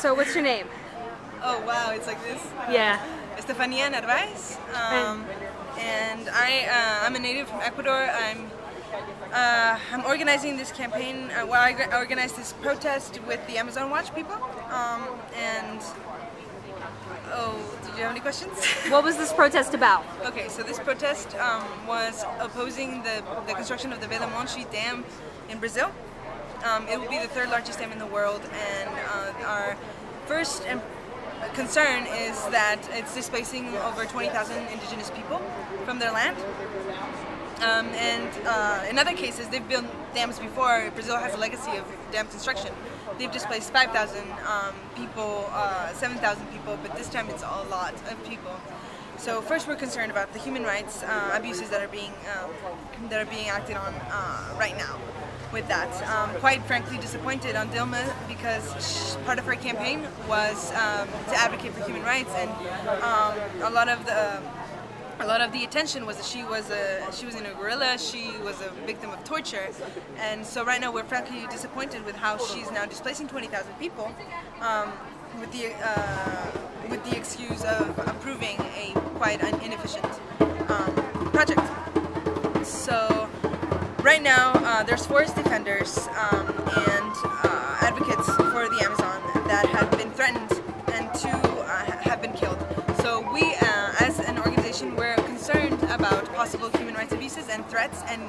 So what's your name? Oh wow, it's like this. Yeah. Estefanía Narváez, and I'm a native from Ecuador. I'm organizing this campaign. I organized this protest with the Amazon Watch people. Did you have any questions? What was this protest about? Okay, so this protest was opposing the construction of the Belo Monte Dam in Brazil. It will be the third largest dam in the world, and our first concern is that it's displacing over 20,000 indigenous people from their land. In other cases, they've built dams before. Brazil has a legacy of dam construction. They've displaced 5,000 people, 7,000 people, but this time it's a lot of people. So first, we're concerned about the human rights abuses that are being acted on right now. With that, quite frankly, disappointed on Dilma because part of her campaign was to advocate for human rights, and a lot of the attention was that she was in a guerrilla, she was a victim of torture, and so right now we're frankly disappointed with how she's now displacing 20,000 people with the excuse of approving a quite inefficient project. So right now there's forest defenders and advocates for the Amazon that have been threatened, and two have been killed. So we, as an organization, we're concerned about possible human rights abuses and threats and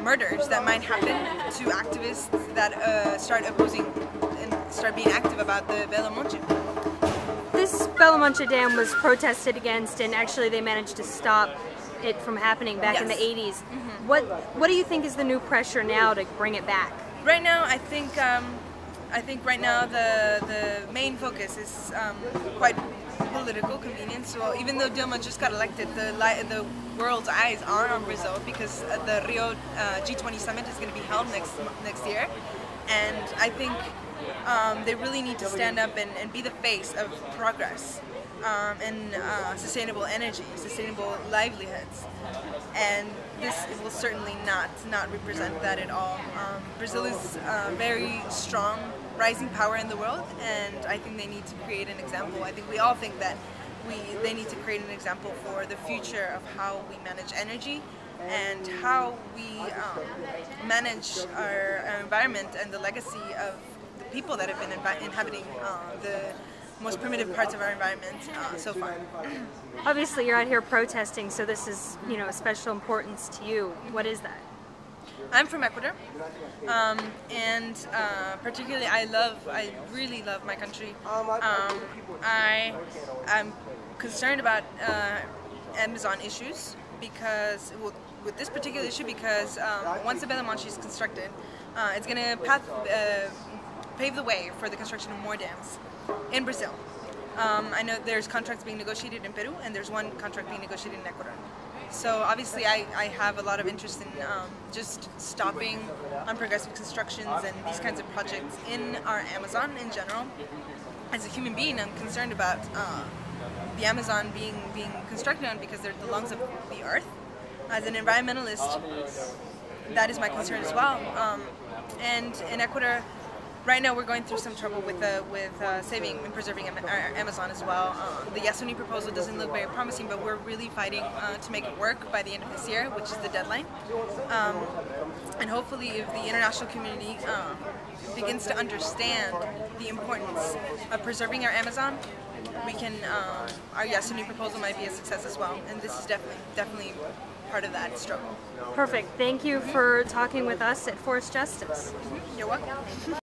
murders that might happen to activists that start opposing and start being active about the Belo Monte. This Belo Monte Dam was protested against, and actually they managed to stop it from happening back in the 80s. Mm-hmm. What do you think is the new pressure now to bring it back? Right now, I think right now the main focus is quite political convenience. So even though Dilma just got elected, the world's eyes are on Brazil because the Rio G20 summit is going to be held next year, and I think they really need to stand up and be the face of progress and sustainable energy, sustainable livelihoods, and this will certainly not represent that at all. Brazil is a very strong rising power in the world, and I think they need to create an example. I think we all think that they need to create an example for the future of how we manage energy and how we manage our environment and the legacy of the people that have been inhabiting the most primitive parts of our environment so far. Obviously you're out here protesting, so this is, a special importance to you. What is that? I'm from Ecuador, and particularly I really love my country. I'm concerned about Amazon issues because, with this particular issue, because once the Belo Monte is constructed, it's going to pave the way for the construction of more dams in Brazil. I know there's contracts being negotiated in Peru, and there's one contract being negotiated in Ecuador. So obviously I have a lot of interest in just stopping unprogressive constructions and these kinds of projects in our Amazon in general. As a human being, I'm concerned about the Amazon being constructed on because they're the lungs of the earth. As an environmentalist, that is my concern as well. And in Ecuador, right now we're going through some trouble with saving and preserving our Amazon as well. The Yasuni proposal doesn't look very promising, but we're really fighting to make it work by the end of this year, which is the deadline. And hopefully if the international community begins to understand the importance of preserving our Amazon, we can, our Yasuni proposal might be a success as well. And this is definitely part of that struggle. Perfect. Thank you for talking with us at Forest Justice. You're welcome.